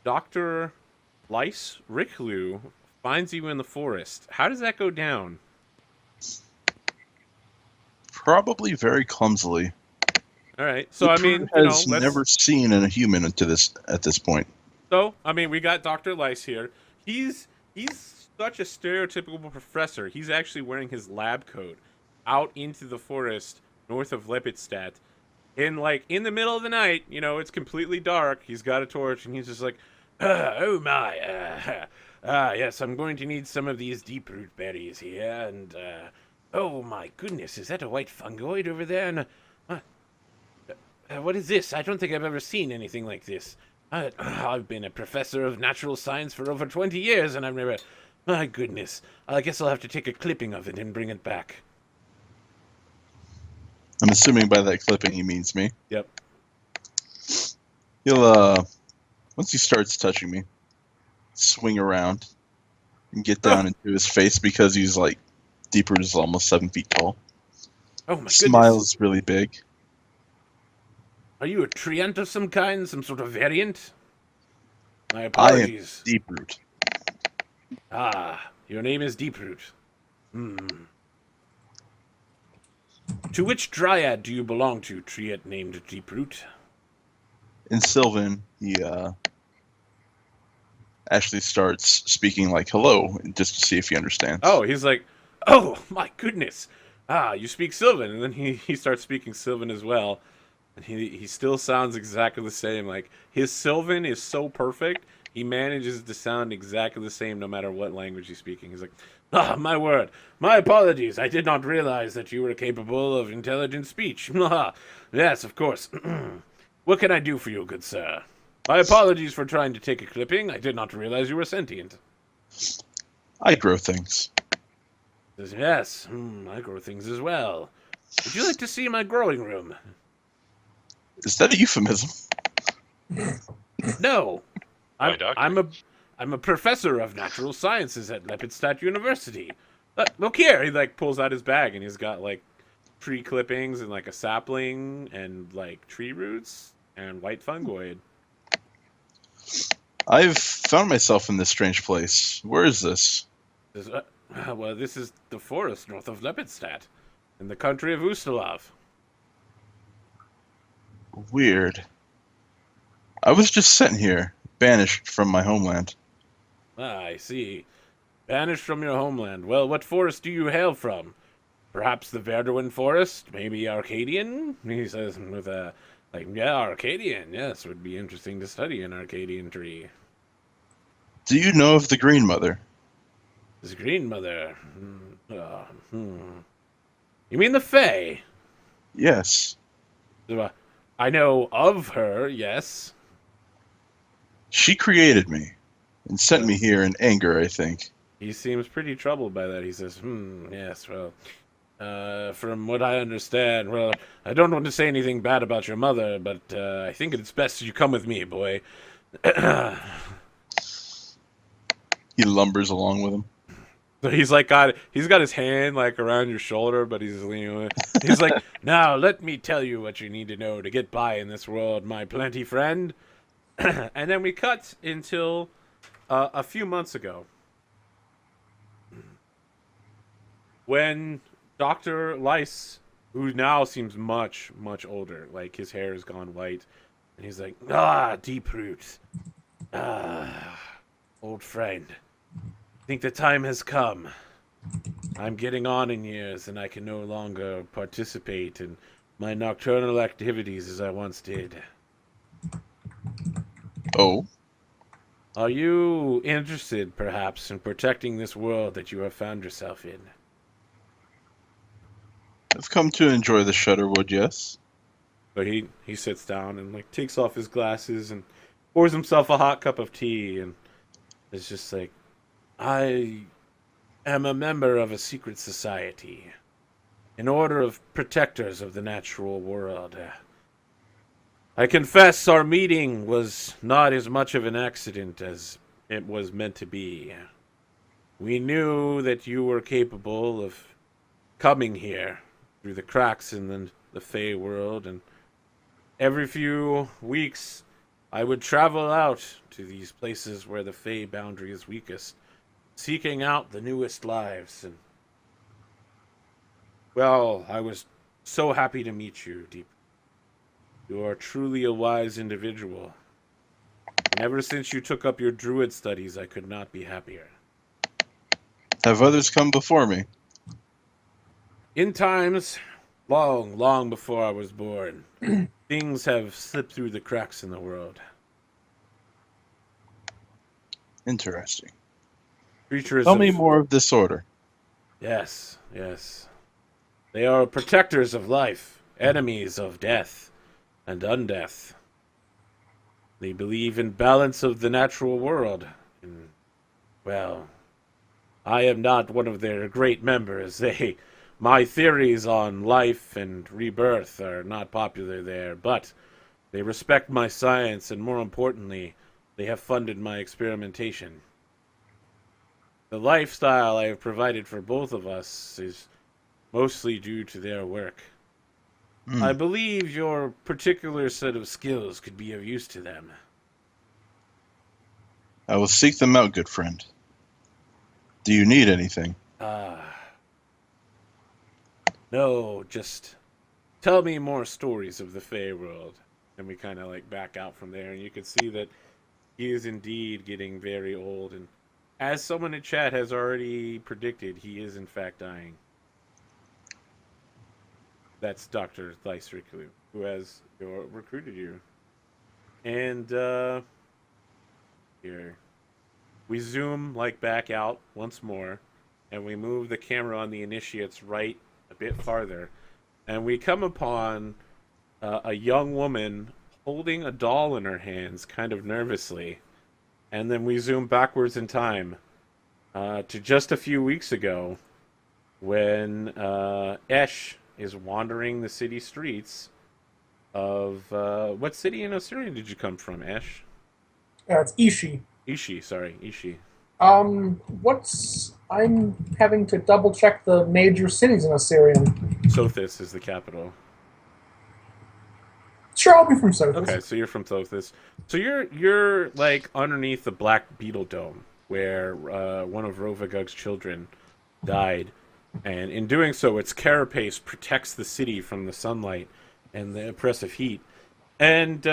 Dr. Lice Ricklu finds you in the forest. How does that go down? Probably very clumsily. All right. So, The I crew mean, has let's. never seen a human at this point. So, I mean, we got Dr. Lice here. He's such a stereotypical professor. He's actually wearing his lab coat out into the forest north of Lepidstadt. In the middle of the night, it's completely dark. He's got a torch and he's just like, oh my, yes, I'm going to need some of these deep root berries here. And, oh my goodness, is that a white fungoid over there? And, what is this? I don't think I've ever seen anything like this. I've been a professor of natural science for over 20 years and I've never. My goodness. I guess I'll have to take a clipping of it and bring it back. I'm assuming by that clipping he means me. Yep. He'll, once he starts touching me, swing around and get down into his face because he's like, Deeproot is almost 7 feet tall. Oh my Smile goodness. is really big. Are you a treant of some kind? Some sort of variant? My I am apologies. Deeproot. Ah, your name is Deeproot. Hmm. To which dryad do you belong to, treant named Deeproot? In Sylvan, he actually starts speaking like hello, just to see if he understands. Oh, he's like, oh my goodness. Ah, you speak Sylvan, and then he starts speaking Sylvan as well. And he still sounds exactly the same. Like his Sylvan is so perfect, he manages to sound exactly the same no matter what language he's speaking. He's like, ah, my word, my apologies. I did not realize that you were capable of intelligent speech. Yes, of course. What can I do for you, good sir? My apologies for trying to take a clipping. I did not realize you were sentient. I grow things. Says, yes, I grow things as well. Would you like to see my growing room? Is that a euphemism? No, Why, I'm doctor? I'm a I'm a professor of natural sciences at Lepidstadt University. Look here, he like pulls out his bag and he's got like tree clippings and like a sapling and like tree roots and white fungoid. I've found myself in this strange place. Where is this? Says, well, this is the forest north of Lepidstadt, in the country of Ustalov. Weird. I was just sent here, banished from my homeland. Ah, I see. Banished from your homeland. Well, what forest do you hail from? Perhaps the Verduin forest? Maybe Arcadian? He says with a, like, yeah, Arcadian, yes, would be interesting to study an Arcadian tree. Do you know of the Green Mother? His green mother. You mean the Fae? Yes. I know of her, yes. She created me and sent me here in anger, I think. He seems pretty troubled by that. He says, yes, well, from what I understand, well, I don't want to say anything bad about your mother, but I think it's best you come with me, boy. He lumbers along with him. So he's got his hand like around your shoulder, but he's leaning. He's like, now let me tell you what you need to know to get by in this world, my plenty friend. And then we cut until a few months ago, when Dr. Lice, who now seems much, much older, like his hair has gone white, and he's like, deep roots. Old friend. I think the time has come. I'm getting on in years, and I can no longer participate in my nocturnal activities as I once did. Oh? Are you interested, perhaps, in protecting this world that you have found yourself in? I've come to enjoy the Shudderwood, yes. But he sits down and like takes off his glasses and pours himself a hot cup of tea and is just like, I am a member of a secret society, an order of protectors of the natural world. I confess our meeting was not as much of an accident as it was meant to be. We knew that you were capable of coming here through the cracks in the Fey world, and every few weeks I would travel out to these places where the Fey boundary is weakest, seeking out the newest lives. And, well, I was so happy to meet you, Deep. You are truly a wise individual. And ever since you took up your druid studies, I could not be happier. Have others come before me? In times, long, long before I was born, things have slipped through the cracks in the world. Interesting. Creatures Tell of... me more of this order. Yes, yes. They are protectors of life, enemies of death and undeath. They believe in balance of the natural world. And, well, I am not one of their great members. My theories on life and rebirth are not popular there, but they respect my science, and more importantly, they have funded my experimentation. The lifestyle I have provided for both of us is mostly due to their work. I believe your particular set of skills could be of use to them. I will seek them out, good friend. Do you need anything? No, just tell me more stories of the Fey world. And we kind of like back out from there, and you can see that he is indeed getting very old. And as someone in chat has already predicted, he is in fact dying. That's Dr. Thysriku, who has recruited you. And here we zoom like back out once more, and we move the camera on the initiates right a bit farther, and we come upon a young woman holding a doll in her hands, kind of nervously. And then we zoom backwards in time to just a few weeks ago, when Esh is wandering the city streets of what city in Osirian did you come from, Esh? It's Ishi. Ishi. I'm having to double check the major cities in Osirian. Sothis is the capital. Sure, I'll be from Sothis. Okay, so you're from Sothis. So you're like underneath the Black Beetle Dome, where one of Rovagug's children died, and in doing so, its carapace protects the city from the sunlight and the oppressive heat. And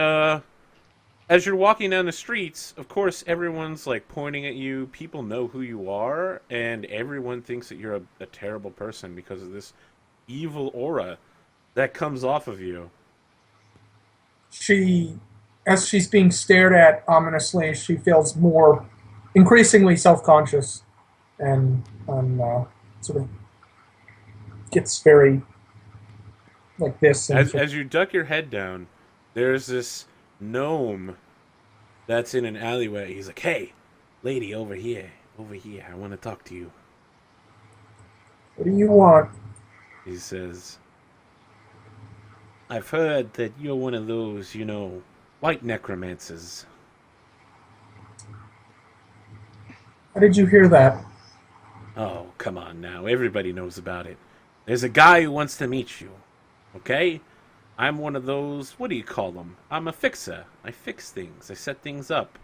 as you're walking down the streets, of course, everyone's like pointing at you. People know who you are, and everyone thinks that you're a terrible person because of this evil aura that comes off of you. As she's being stared at ominously, she feels more increasingly self-conscious and sort of gets very like this. As you duck your head down, there's this gnome that's in an alleyway. He's like, "Hey, lady, over here, I want to talk to you." What do you want? He says, "I've heard that you're one of those, white necromancers." How did you hear that? Oh, come on now. Everybody knows about it. There's a guy who wants to meet you, okay? I'm one of those, what do you call them? I'm a fixer. I fix things. I set things up.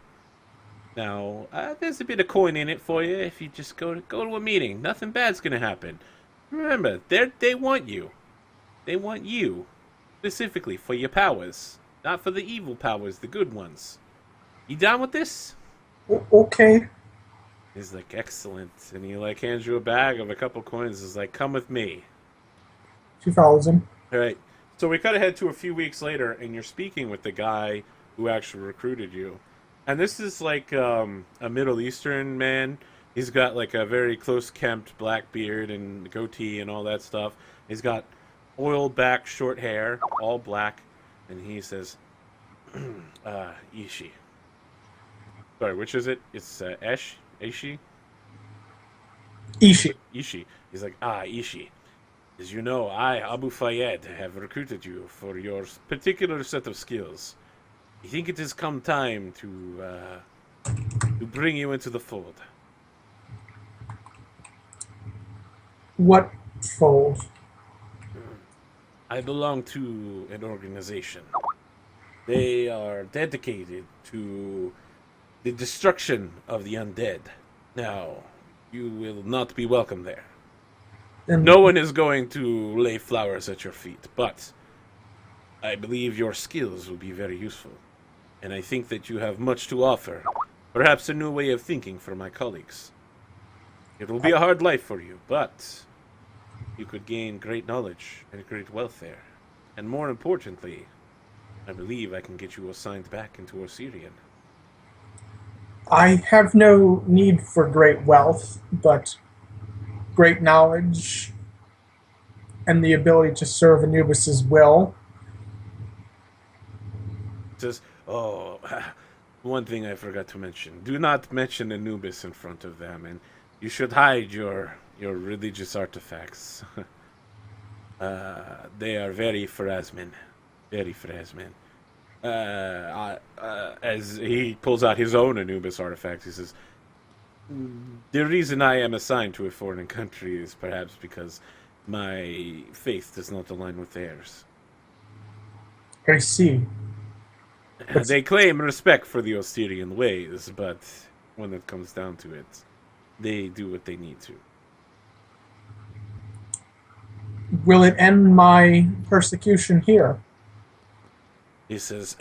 Now, there's a bit of coin in it for you if you just go to a meeting. Nothing bad's going to happen. Remember, they want you. They want you, specifically, for your powers. Not for the evil powers, the good ones. You down with this? Okay. He's like, excellent. And he like hands you a bag of a couple coins. He's like, come with me. She follows him. All right. So we cut ahead to a few weeks later, and you're speaking with the guy who actually recruited you. And this is like a Middle Eastern man. He's got like a very close-kempt black beard and goatee and all that stuff. He's got oiled back short hair, all black. And he says, Ishi. Sorry, which is it? It's Esh? Ishi? Ishi. Ishi. He's like, Ishi. As you know, I, Abu Fayed, have recruited you for your particular set of skills. I think it has come time to bring you into the fold. What fold? I belong to an organization. They are dedicated to the destruction of the undead. Now, you will not be welcome there. And No one is going to lay flowers at your feet, but I believe your skills will be very useful. And I think that you have much to offer. Perhaps a new way of thinking for my colleagues. It will be a hard life for you, but you could gain great knowledge and great wealth there. And more importantly, I believe I can get you assigned back into Osirian. I have no need for great wealth, but great knowledge and the ability to serve Anubis's will. Says, oh, one thing I forgot to mention. Do not mention Anubis in front of them, and you should hide your religious artifacts. They are very Phrasmin. Very Phrasmin. As he pulls out his own Anubis artifact, he says, the reason I am assigned to a foreign country is perhaps because my faith does not align with theirs. I see. They claim respect for the Osirian ways, but when it comes down to it, they do what they need to. Will it end my persecution here? He says,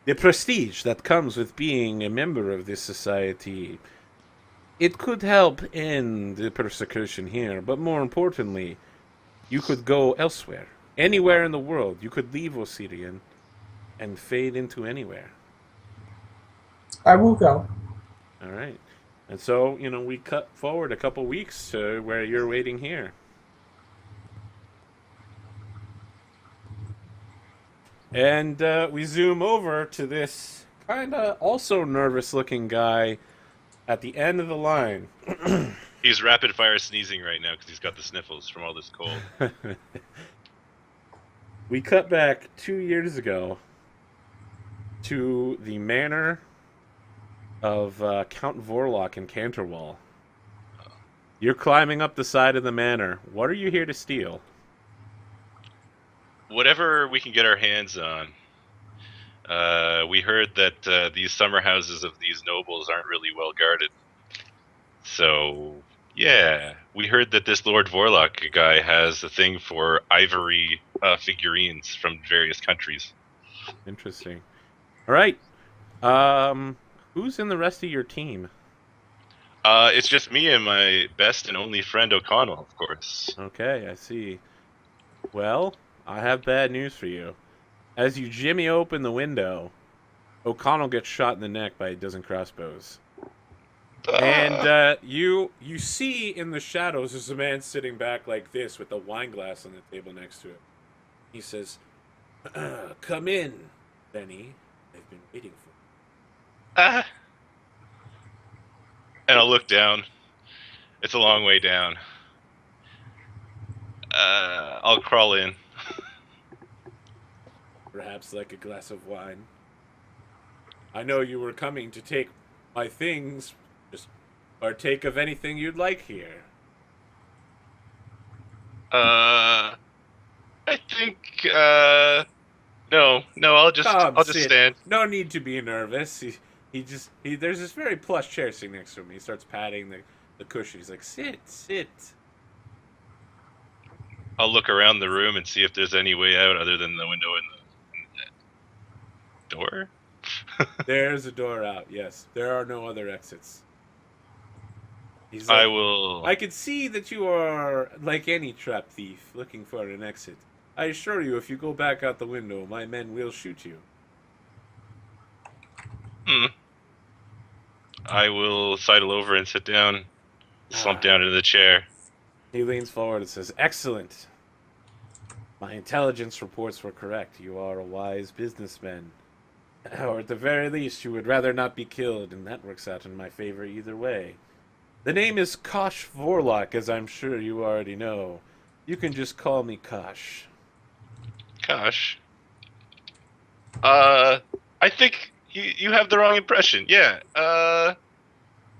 the prestige that comes with being a member of this society, it could help end the persecution here, but more importantly, you could go elsewhere. Anywhere in the world. You could leave Osirian and fade into anywhere. I will go. All right. And so, we cut forward a couple weeks to where you're waiting here. And we zoom over to this kind of also nervous-looking guy at the end of the line. He's rapid-fire sneezing right now because he's got the sniffles from all this cold. We cut back 2 years ago to the manor of Count Warlock in Canterwall. You're climbing up the side of the manor. What are you here to steal? Whatever we can get our hands on. We heard that these summer houses of these nobles aren't really well guarded. So, yeah, we heard that this Lord Warlock guy has a thing for ivory figurines from various countries. Interesting. All right. Who's in the rest of your team? It's just me and my best and only friend O'Connell, of course. Okay, I see. Well, I have bad news for you. As you jimmy open the window, O'Connell gets shot in the neck by a dozen crossbows. And you see in the shadows there's a man sitting back like this with a wine glass on the table next to him. He says, "Come in, Vinnie. I've been waiting for you." And I'll look down. It's a long way down. I'll crawl in. Perhaps like a glass of wine. I know you were coming to take my things. Just partake of anything you'd like here. I think no, I'll just stand. No need to be nervous. There's this very plush chair sitting next to him. He starts patting the cushion. He's like, sit. I'll look around the room and see if there's any way out other than the window and the door. There's a door out, yes. There are no other exits. He's I like, will. I could see that you are like any trap thief, looking for an exit. I assure you, if you go back out the window, my men will shoot you. I will sidle over and sit down, slump down into the chair. He leans forward and says, "Excellent. My intelligence reports were correct. You are a wise businessman. Or at the very least, you would rather not be killed, and that works out in my favor either way. The name is Kosh Warlock, as I'm sure you already know. You can just call me Kosh." Gosh. I think you have the wrong impression. Yeah.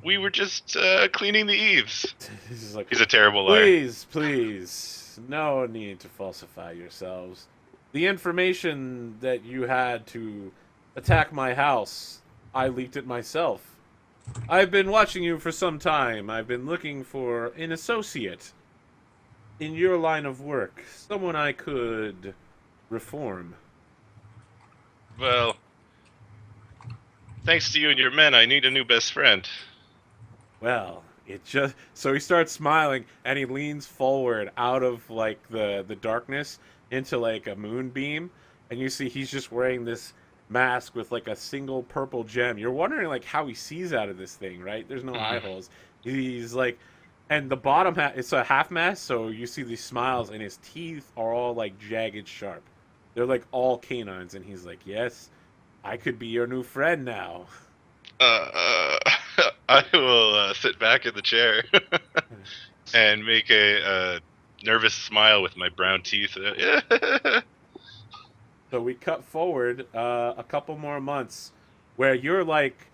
We were just cleaning the eaves. He's like, He's a terrible liar. Please, no need to falsify yourselves. The information that you had to attack my house, I leaked it myself. I've been watching you for some time. I've been looking for an associate in your line of work, someone I could reform. Well, thanks to you and your men, I need a new best friend. Well, it just so he starts smiling and he leans forward out of like the darkness into like a moonbeam, and you see he's just wearing this mask with like a single purple gem. You're wondering like how he sees out of this thing, right? There's no eye holes. He's like, and the bottom it's a half mask, so you see these smiles, and his teeth are all like jagged sharp. They're like all canines, and he's like, "Yes, I could be your new friend now." I will sit back in the chair and make a nervous smile with my brown teeth. So we cut forward a couple more months where you're like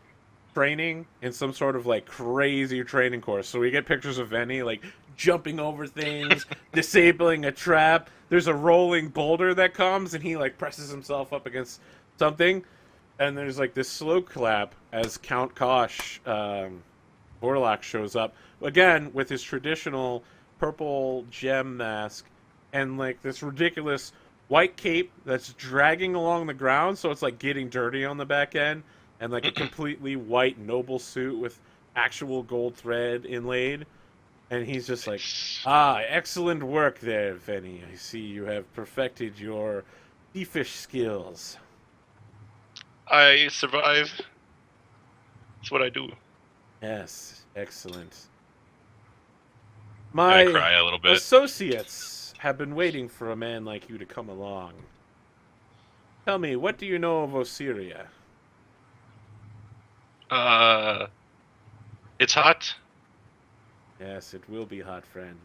training in some sort of like crazy training course. So we get pictures of Vinnie like jumping over things, disabling a trap. There's a rolling boulder that comes and he like presses himself up against something. And there's like this slow clap as Count Kosh, Warlock, shows up again with his traditional purple gem mask and like this ridiculous white cape that's dragging along the ground, so it's like getting dirty on the back end, and like a completely white noble suit with actual gold thread inlaid. And he's just like, excellent work there, Vinnie. I see you have perfected your thiefish skills. I survive. That's what I do. Yes, excellent. I My cry a little bit. associates have been waiting for a man like you to come along. Tell me, what do you know of Osiria? It's hot. Yes, it will be hot, friend.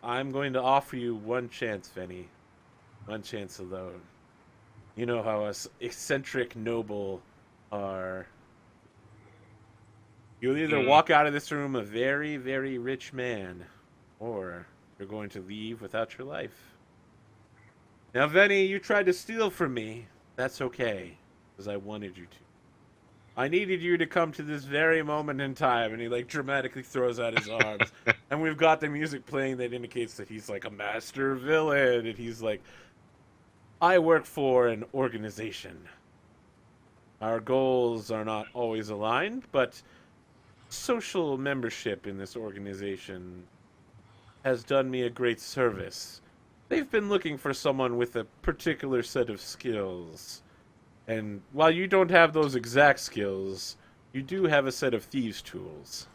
I'm going to offer you one chance, Vinnie. One chance alone. You know how us eccentric noble are. You'll either walk out of this room a very, very rich man, or you're going to leave without your life. Now, Vinnie, you tried to steal from me. That's okay, because I wanted you to. I needed you to come to this very moment in time, and he like dramatically throws out his arms, and we've got the music playing that indicates that he's like a master villain, and he's like, I work for an organization. Our goals are not always aligned, but social membership in this organization has done me a great service. They've been looking for someone with a particular set of skills. And while you don't have those exact skills, you do have a set of thieves' tools.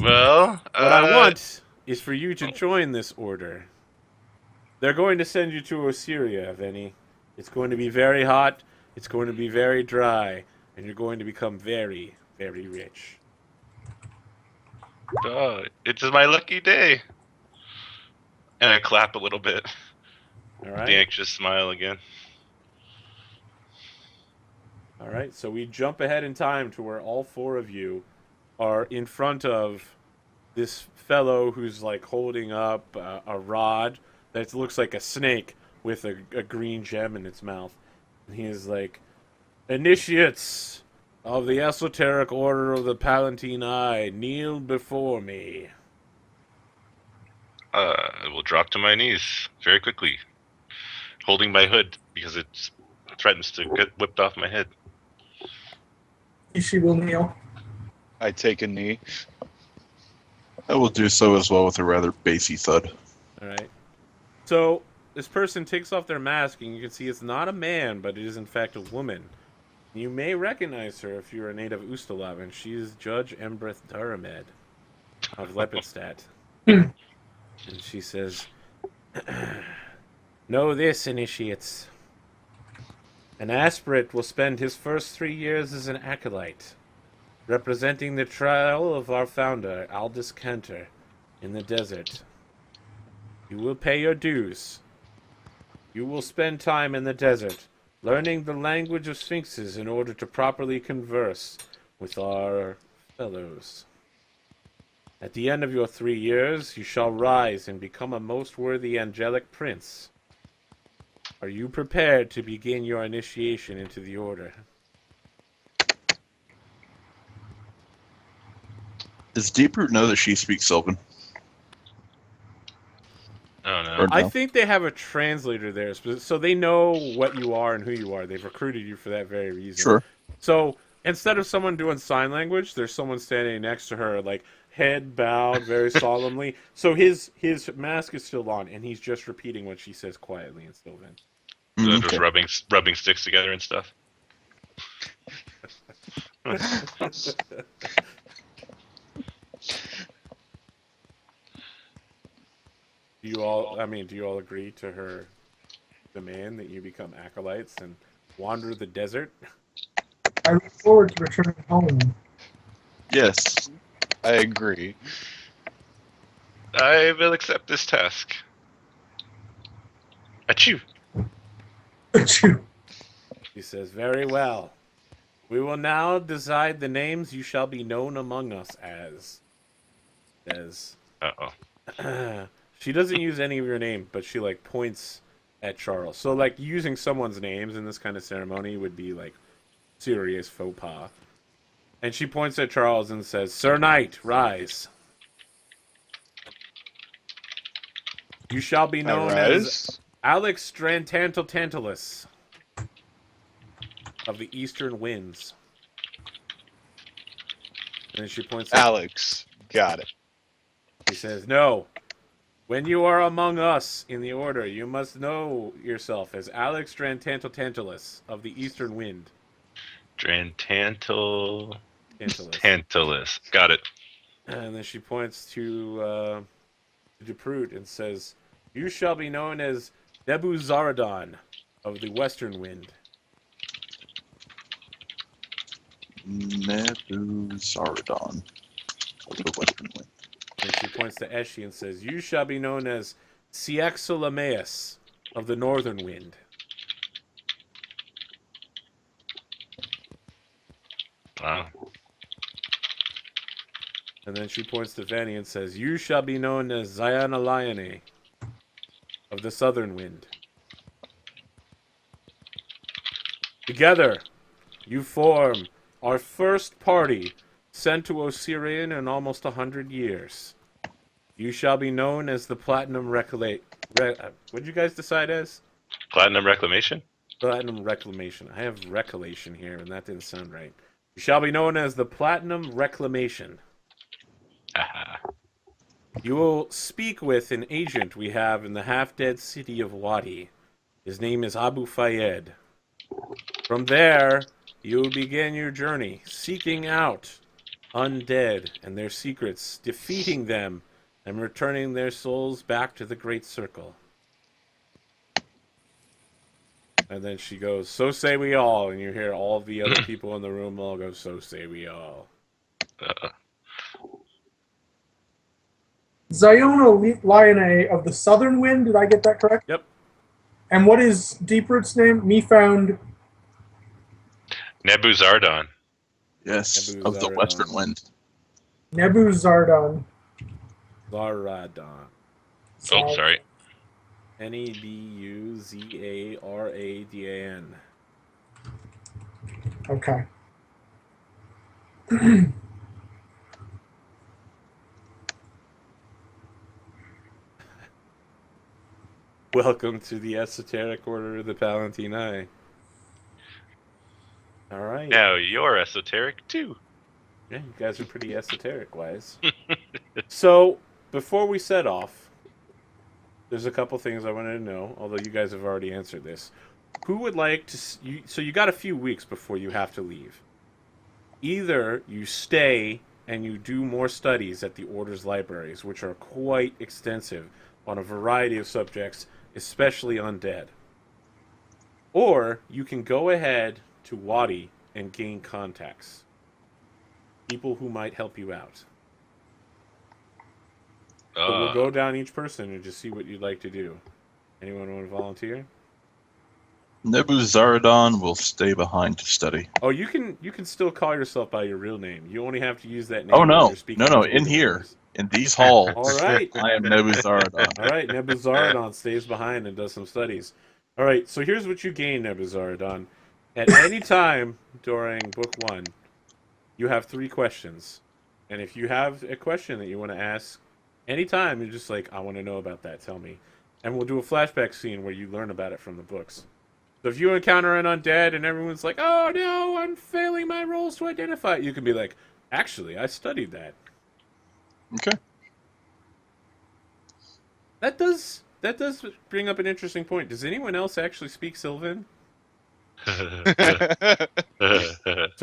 Well, What I want is for you to join this order. They're going to send you to Osiria, Vinnie. It's going to be very hot, it's going to be very dry, and you're going to become very, very rich. it's my lucky day. And I clap a little bit. All right? The anxious smile again. All right, so we jump ahead in time to where all four of you are in front of this fellow who's like holding up a rod that looks like a snake with a green gem in its mouth. And he is like, initiates of the esoteric order of the Palatine Eye, kneel before me. I will drop to my knees very quickly, holding my hood because it threatens to get whipped off my head. She will kneel. I take a knee. I will do so as well with a rather bassy thud. All right. So this person takes off their mask, and you can see it's not a man, but it is in fact a woman. You may recognize her if you're a native Ustalav, and she is Judge Embreth Duramed of Lepidstadt. And she says, know this, initiates. An aspirate will spend his first 3 years as an acolyte, representing the trial of our founder, Aldous Cantor, in the desert. You will pay your dues. You will spend time in the desert, learning the language of sphinxes in order to properly converse with our fellows. At the end of your 3 years, you shall rise and become a most worthy angelic prince. Are you prepared to begin your initiation into the order? Does Deeproot know that she speaks Sylvan? Oh no. Or no? I think they have a translator there, so they know what you are and who you are. They've recruited you for that very reason. Sure. So instead of someone doing sign language, there's someone standing next to her, like head bowed very solemnly. So his mask is still on, and he's just repeating what she says quietly in Sylvan. So Okay. just rubbing sticks together and stuff. Do you all agree to her demand that you become acolytes and wander the desert? I look forward to returning home. Yes. I agree. I will accept this task. Achoo. Achoo. He says, "Very well. We will now decide the names you shall be known among us as." Says, Uh-oh. she doesn't use any of your name, but she like points at Charles. So like using someone's names in this kind of ceremony would be like serious faux pas. And she points at Charles and says, "Sir Knight, rise. You shall be known as Alex Strantantaltantalus of the Eastern Winds." And then she points at Alex. Got it. He says, "No. When you are among us in the order, you must know yourself as Alex Strantantaltantalus of the Eastern Wind." Tantalus. Tantalus. Got it. And then she points to Deproot and says, "You shall be known as Nebuzaradon of the Western Wind." Nebuzaradon of the Western Wind. And she points to Eshi and says, "You shall be known as Ciexolamaeus of the Northern Wind." Wow. And then she points to Vinnie and says, "You shall be known as Zyanalione of the Southern Wind." Together, you form our first party sent to Osirian in almost 100 years. You shall be known as the Platinum what'd you guys decide as? Platinum Reclamation? Platinum Reclamation. I have Recolation here, and that didn't sound right. You shall be known as the Platinum Reclamation. Aha. You will speak with an agent we have in the half-dead city of Wadi. His name is Abu Fayed. From there, you will begin your journey, seeking out undead and their secrets, defeating them, and returning their souls back to the Great Circle. And then she goes, "So say we all," and you hear all the other people in the room all go, "So say we all." Zyanalione of the Southern Wind, did I get that correct? Yep. And what is Deeproot's name? Me found Nebuzardon. Yes, of the Nebuzaradon. Western Wind. Nebuzardon. Zaradon. Oh, sorry. Nebuzaradan. Okay. Welcome to the Esoteric Order of the Palatini. All right. Now you're esoteric too. Yeah, you guys are pretty esoteric-wise. So, before we set off, there's a couple things I wanted to know, although you guys have already answered this. Who would like to... So you got a few weeks before you have to leave. Either you stay and you do more studies at the Order's libraries, which are quite extensive on a variety of subjects, especially undead. Or you can go ahead to Wadi and gain contacts. People who might help you out. So we'll go down each person and just see what you'd like to do. Anyone want to volunteer? Nebuzaradon will stay behind to study. Oh, you can still call yourself by your real name. You only have to use that name. Oh when no, you're speaking no, to in here. others. In these halls, All right. I am Nebuzaradon. All right, Nebuzaradon stays behind and does some studies. All right, so here's what you gain, Nebuzaradon. At any time during Book 1, you have 3 questions. And if you have a question that you want to ask anytime, you're just like, I want to know about that, tell me. And we'll do a flashback scene where you learn about it from the books. So if you encounter an undead and everyone's like, oh no, I'm failing my roles to identify it, you can be like, actually, I studied that. Okay. That does bring up an interesting point. Does anyone else actually speak Sylvan? So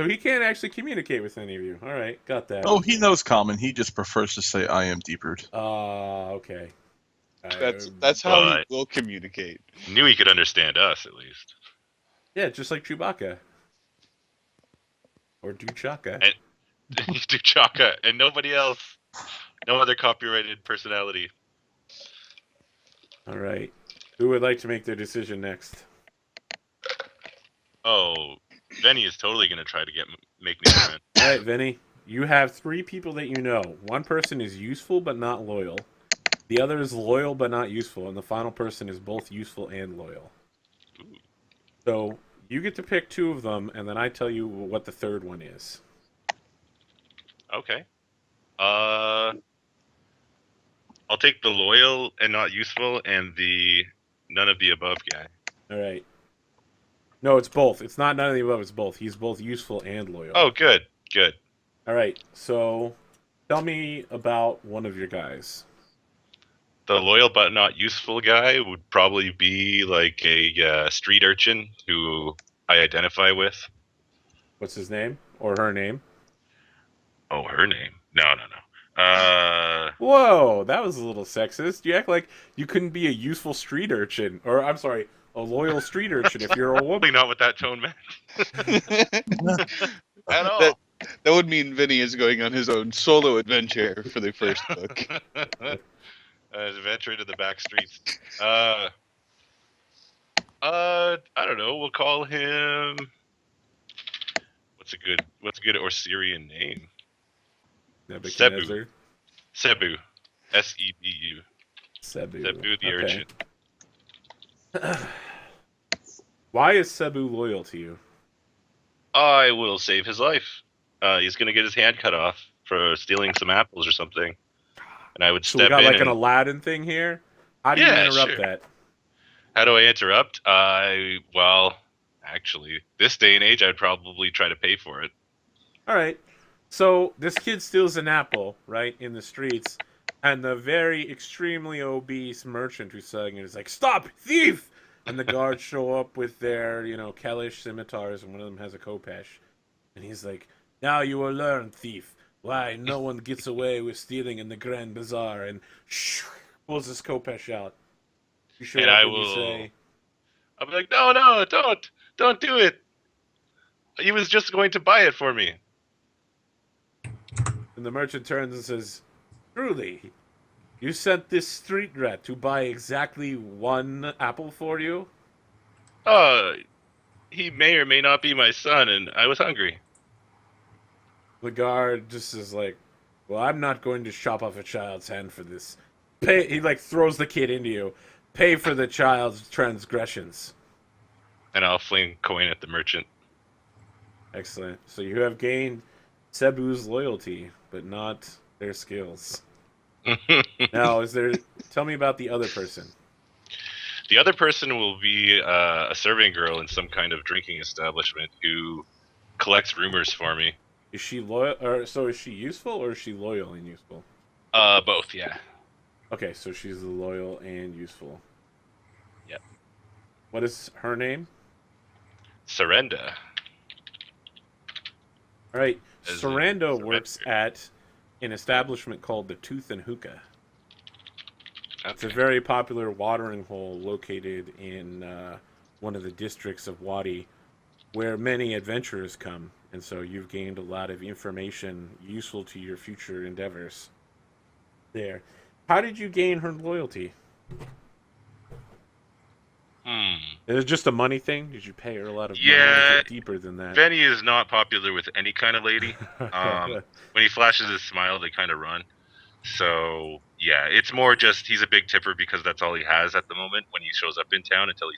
he can't actually communicate with any of you. All right, got that. Oh, he knows common. He just prefers to say, I am Deeperd. Okay. That's how he But- will communicate. Knew he could understand us at least. Yeah, just like Chewbacca. Or Duchaka. And- You do Chaka and nobody else. No other copyrighted personality. All right. Who would like to make their decision next? Oh, Vinnie is totally gonna try to make me a friend. All right, Vinny. You have 3 people that you know. One person is useful but not loyal. The other is loyal but not useful, and the final person is both useful and loyal. Ooh. So you get to pick 2 of them, and then I tell you what the third one is. Okay. I'll take the loyal and not useful and the none of the above guy. All right. No, it's both. It's not none of the above. It's both. He's both useful and loyal. Oh, good. All right. So, tell me about one of your guys. The loyal but not useful guy would probably be like a street urchin who I identify with. What's his name or her name? Oh, her name? No. Whoa, that was a little sexist. You act like you couldn't be a useful street urchin, or I'm sorry, a loyal street urchin if you're a Probably woman. not what that tone meant at all. That would mean Vinny is going on his own solo adventure for the first book. Adventure into the back streets. I don't know. We'll call him. What's a good Orsirian name? Nebuchadnezzar. Cebu. Sebu. Cebu. Cebu the Okay. urchin. Why is Cebu loyal to you? I will save his life. He's gonna get his hand cut off for stealing some apples or something, and I would So we step got in. like an and, Aladdin thing here. How do you Yeah, interrupt sure. that? How do I interrupt? Well, actually, this day and age, I'd probably try to pay for it. All right. So this kid steals an apple, right, in the streets, and the very extremely obese merchant who's selling it is like, "Stop, thief!" And the guards show up with their, Kellish scimitars, and one of them has a khopesh. And he's like, "Now you will learn, thief, why no one gets away with stealing in the Grand Bazaar." And pulls his khopesh out. You show And up I and you will- say, I'll be like, no, don't do it. He was just going to buy it for me. and the merchant turns and says, "Truly, you sent this street rat to buy exactly 1 apple for you?" He may or may not be my son, and I was hungry. The guard just is like, "Well, I'm not going to chop off a child's hand for this. Pay." He throws the kid into you. "Pay for the child's transgressions." And I'll fling coin at the merchant. Excellent. So you have gained Cebu's loyalty, but not their skills. Now, tell me about the other person. The other person will be a serving girl in some kind of drinking establishment who collects rumors for me. Is she loyal, or so is she useful, or is she loyal and useful? Both, yeah. Okay, so she's loyal and useful. Yep. What is her name? Surrender. All right, As in Sarando works surrender. at an establishment called the Tooth and Hookah. It's a Okay. very popular watering hole located in one of the districts of Wadi, where many adventurers come. And so you've gained a lot of information useful to your future endeavors there. How did you gain her loyalty? Is it just a money thing? Did you pay her a lot of money? Or is Yeah. it deeper than that? Vinnie is not popular with any kind of lady. When he flashes his smile, they kind of run. So yeah, it's more just he's a big tipper because that's all he has at the moment when he shows up in town until he's